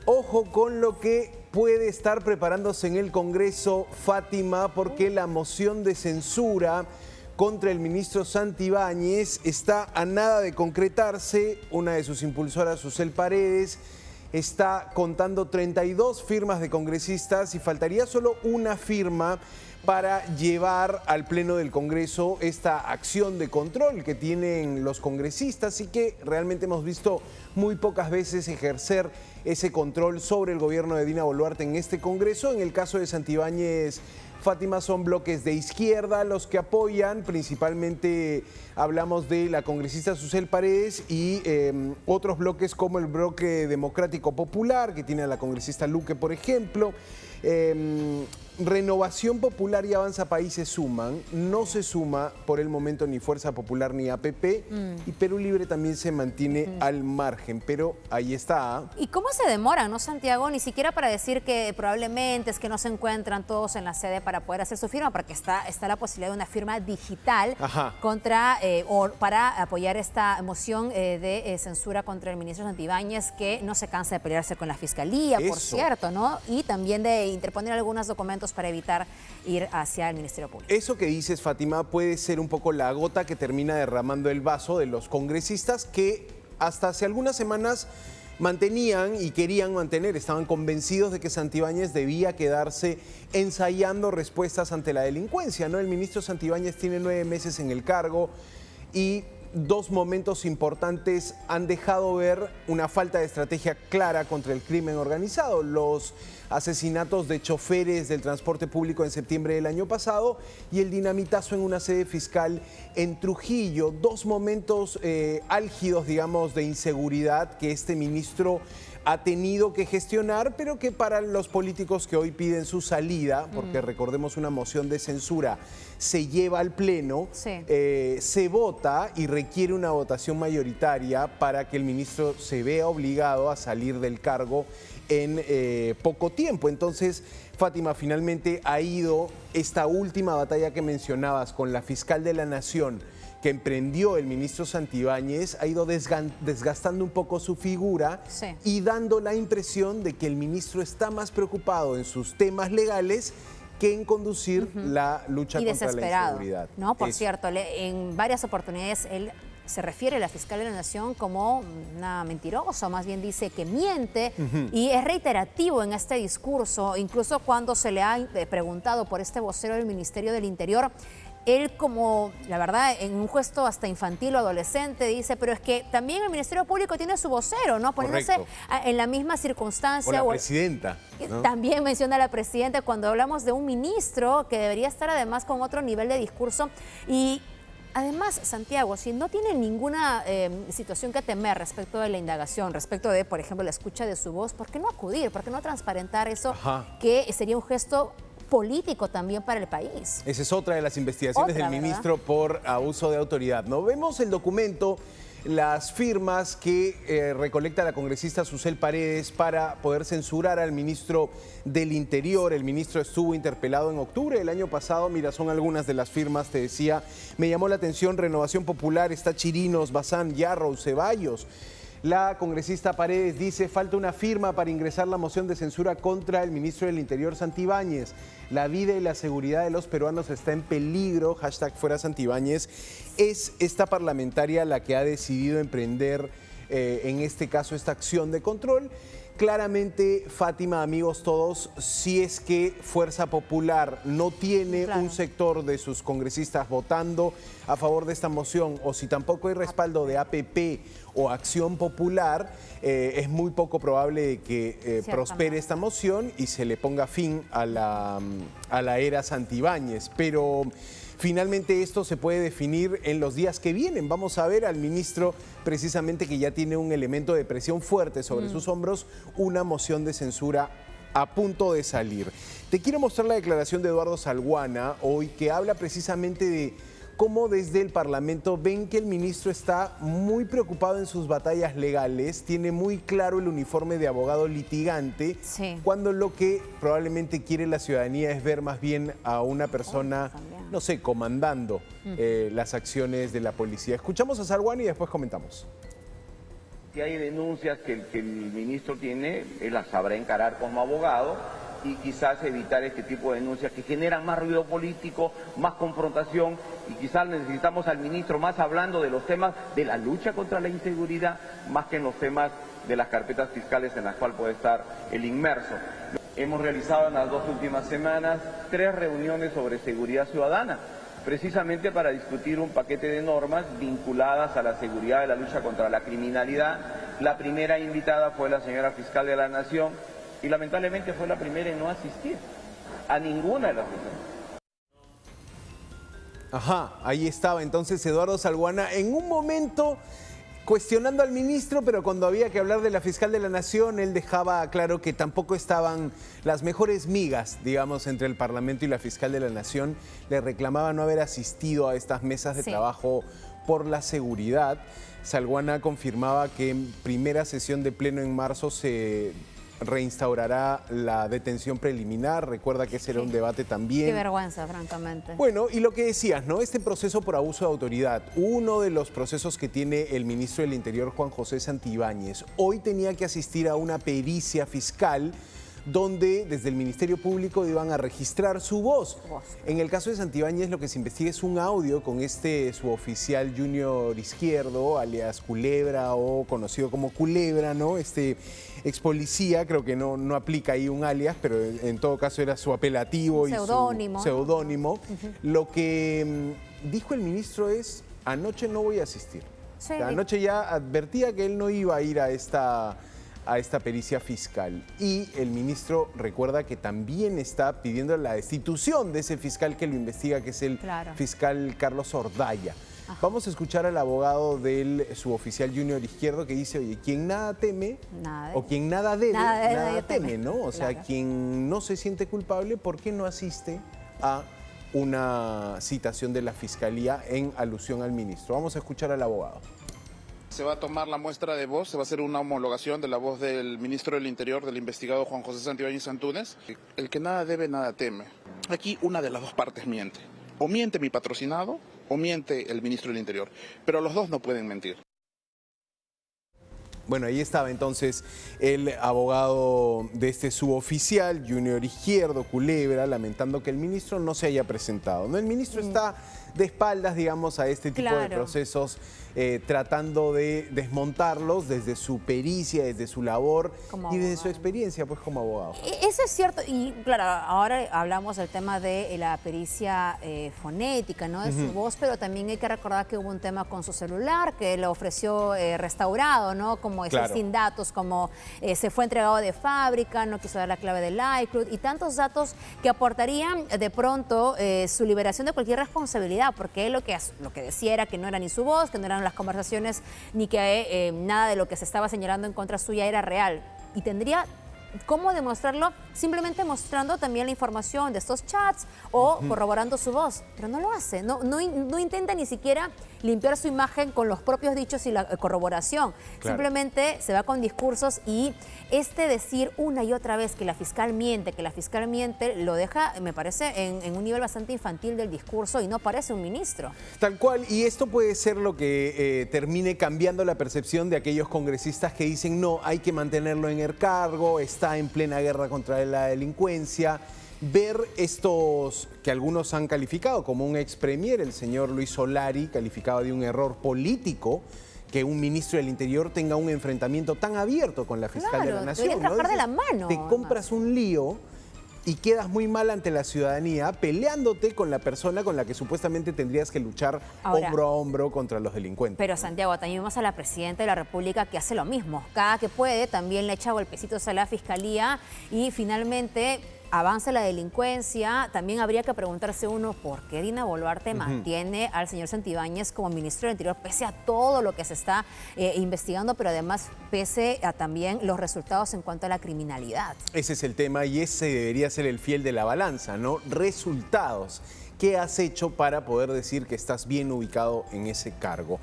Ojo con lo que puede estar preparándose en el Congreso, Fátima, porque la moción de censura contra el ministro Santibáñez está a nada de concretarse. Una de sus impulsoras, Susel Paredes, está contando 32 firmas de congresistas y faltaría solo una firma para llevar al Pleno del Congreso esta acción de control que tienen los congresistas y que realmente hemos visto muy pocas veces ejercer ese control sobre el gobierno de Dina Boluarte en este Congreso. En el caso de Santibáñez, Fátima, son bloques de izquierda los que apoyan, principalmente hablamos de la congresista Susel Paredes y otros bloques como el bloque democrático popular, que tiene a la congresista Luque, por ejemplo. Renovación Popular y Avanza País se suman, no se suma por el momento ni Fuerza Popular ni APP y Perú Libre también se mantiene al margen, pero ahí está. ¿Y cómo se demoran, no, Santiago? Ni siquiera para decir que probablemente es que no se encuentran todos en la sede para poder hacer su firma, porque está la posibilidad de una firma digital contra o para apoyar esta moción de censura contra el ministro Santibáñez, que no se cansa de pelearse con la Fiscalía, por cierto, ¿no? Y también de interponer algunos documentos para evitar ir hacia el Ministerio Público. Eso que dices, Fátima, puede ser un poco la gota que termina derramando el vaso de los congresistas que hasta hace algunas semanas mantenían y querían mantener, estaban convencidos de que Santibáñez debía quedarse ensayando respuestas ante la delincuencia, ¿no? El ministro Santibáñez tiene 9 meses en el cargo y dos momentos importantes han dejado ver una falta de estrategia clara contra el crimen organizado. Los asesinatos de choferes del transporte público en septiembre del año pasado y el dinamitazo en una sede fiscal en Trujillo. Dos momentos álgidos, digamos, de inseguridad que este ministro ha tenido que gestionar, pero que para los políticos que hoy piden su salida, porque recordemos una moción de censura, se lleva al Pleno, se vota y requiere una votación mayoritaria para que el ministro se vea obligado a salir del cargo en poco tiempo. Entonces, Fátima, finalmente ha ido esta última batalla que mencionabas con la fiscal de la Nación que emprendió el ministro Santibáñez, ha ido desgastando un poco su figura y dando la impresión de que el ministro está más preocupado en sus temas legales que en conducir la lucha contra la inseguridad. ¿No? Por cierto, en varias oportunidades él se refiere a la fiscal de la Nación como una mentirosa, o más bien dice que miente, y es reiterativo en este discurso, incluso cuando se le ha preguntado por este vocero del Ministerio del Interior. Él, como, la verdad, en un gesto hasta infantil o adolescente, dice, pero es que también el Ministerio Público tiene su vocero, ¿no? Poniéndose en la misma circunstancia. O la presidenta, ¿no? También menciona a la presidenta cuando hablamos de un ministro que debería estar además con otro nivel de discurso. Y además, Santiago, si no tiene ninguna situación que temer respecto de la indagación, respecto de, por ejemplo, la escucha de su voz, ¿por qué no acudir? ¿Por qué no transparentar eso? Que sería un gesto político también para el país. Esa es otra de las investigaciones del ministro por abuso de autoridad, ¿no? Vemos el documento, las firmas que recolecta la congresista Susel Paredes para poder censurar al ministro del Interior. El ministro estuvo interpelado en octubre del año pasado. Mira, son algunas de las firmas, te decía. Me llamó la atención Renovación Popular, está Chirinos, Bazán, Yarrow, Ceballos. La congresista Paredes dice, falta una firma para ingresar la moción de censura contra el ministro del Interior, Santibáñez. La vida y la seguridad de los peruanos está en peligro, hashtag fuera Santibáñez. Es esta parlamentaria la que ha decidido emprender, en este caso, esta acción de control. Claramente, Fátima, amigos todos, si es que Fuerza Popular no tiene un sector de sus congresistas votando a favor de esta moción, o si tampoco hay respaldo de APP o Acción Popular, es muy poco probable de que prospere esta moción y se le ponga fin a la era Santibáñez. Pero finalmente esto se puede definir en los días que vienen. Vamos a ver al ministro precisamente que ya tiene un elemento de presión fuerte sobre sus hombros, una moción de censura a punto de salir. Te quiero mostrar la declaración de Eduardo Salguana hoy, que habla precisamente de cómo desde el Parlamento ven que el ministro está muy preocupado en sus batallas legales, tiene muy claro el uniforme de abogado litigante, cuando lo que probablemente quiere la ciudadanía es ver más bien a una persona, no sé, comandando las acciones de la policía. Escuchamos a Salguana y después comentamos. Si hay denuncias que el ministro tiene, él las sabrá encarar como abogado y quizás evitar este tipo de denuncias que generan más ruido político, más confrontación, y quizás necesitamos al ministro más hablando de los temas de la lucha contra la inseguridad, más que en los temas de las carpetas fiscales en las cuales puede estar el inmerso. Hemos realizado en las 2 últimas semanas 3 reuniones sobre seguridad ciudadana, precisamente para discutir un paquete de normas vinculadas a la seguridad de la lucha contra la criminalidad. La primera invitada fue la señora fiscal de la Nación y lamentablemente fue la primera en no asistir a ninguna de las reuniones. Ajá, ahí estaba entonces Eduardo Salguana en un momento cuestionando al ministro, pero cuando había que hablar de la fiscal de la Nación, él dejaba claro que tampoco estaban las mejores migas, digamos, entre el Parlamento y la fiscal de la Nación. Le reclamaba no haber asistido a estas mesas de trabajo por la seguridad. Salguana confirmaba que en primera sesión de pleno en marzo se reinstaurará la detención preliminar. Recuerda que ese era un debate también. Qué vergüenza, francamente. Bueno, y lo que decías, ¿no? Este proceso por abuso de autoridad, uno de los procesos que tiene el ministro del Interior, Juan José Santibáñez, hoy tenía que asistir a una pericia fiscal donde desde el Ministerio Público iban a registrar su voz. En el caso de Santibáñez, lo que se investiga es un audio con este suboficial Junior Izquierdo, alias Culebra o conocido como Culebra, ¿no? Este ex policía, creo que no aplica ahí un alias, pero en todo caso era su apelativo y su seudónimo. Lo que dijo el ministro es: anoche no voy a asistir. Sí. O sea, anoche ya advertía que él no iba a ir a esta pericia fiscal. Y el ministro recuerda que también está pidiendo la destitución de ese fiscal que lo investiga, que es el fiscal Carlos Ordaya. Ajá. Vamos a escuchar al abogado del suboficial Junior Izquierdo que dice: oye, quien nada teme, o quien nada debe, nada teme, ¿no? O sea, quien no se siente culpable, ¿por qué no asiste a una citación de la fiscalía en alusión al ministro? Vamos a escuchar al abogado. Se va a tomar la muestra de voz, se va a hacer una homologación de la voz del ministro del Interior, del investigado Juan José Santibáñez Antúnez. El que nada debe, nada teme. Aquí una de las dos partes miente. O miente mi patrocinado, o miente el ministro del Interior. Pero los dos no pueden mentir. Bueno, ahí estaba entonces el abogado de este suboficial, Junior Izquierdo, Culebra, lamentando que el ministro no se haya presentado, ¿no? El ministro está de espaldas, digamos, a este tipo de procesos, tratando de desmontarlos desde su pericia, desde su labor y desde su experiencia, pues, como abogado. Eso es cierto, y claro, ahora hablamos del tema de la pericia fonética, ¿no? De su voz, pero también hay que recordar que hubo un tema con su celular, que lo ofreció restaurado, ¿no? Como sin datos, como se fue entregado de fábrica, no quiso dar la clave del iCloud, y tantos datos que aportarían de pronto su liberación de cualquier responsabilidad, porque él lo que decía era que no era ni su voz, que no eran las conversaciones, ni que nada de lo que se estaba señalando en contra suya era real. Y tendría cómo demostrarlo simplemente mostrando también la información de estos chats o corroborando su voz, pero no lo hace, no intenta ni siquiera limpiar su imagen con los propios dichos y la corroboración. Simplemente se va con discursos, y decir una y otra vez que la fiscal miente, lo deja, me parece, en un nivel bastante infantil del discurso, y no parece un ministro. Tal cual, y esto puede ser lo que termine cambiando la percepción de aquellos congresistas que dicen: no, hay que mantenerlo en el cargo, está en plena guerra contra la delincuencia. Ver estos que algunos han calificado como un ex premier, el señor Luis Solari, calificaba de un error político que un ministro del Interior tenga un enfrentamiento tan abierto con la fiscal de la Nación. Trabajar de la mano. Te compras un lío y quedas muy mal ante la ciudadanía peleándote con la persona con la que supuestamente tendrías que luchar hombro a hombro contra los delincuentes. Pero Santiago, también vemos a la presidenta de la República que hace lo mismo. Cada que puede también le echa golpecitos a la fiscalía y finalmente avanza la delincuencia. También habría que preguntarse uno por qué Dina Boluarte mantiene al señor Santibáñez como ministro del Interior, pese a todo lo que se está investigando, pero además pese a también los resultados en cuanto a la criminalidad. Ese es el tema, y ese debería ser el fiel de la balanza, ¿no? Resultados. ¿Qué has hecho para poder decir que estás bien ubicado en ese cargo?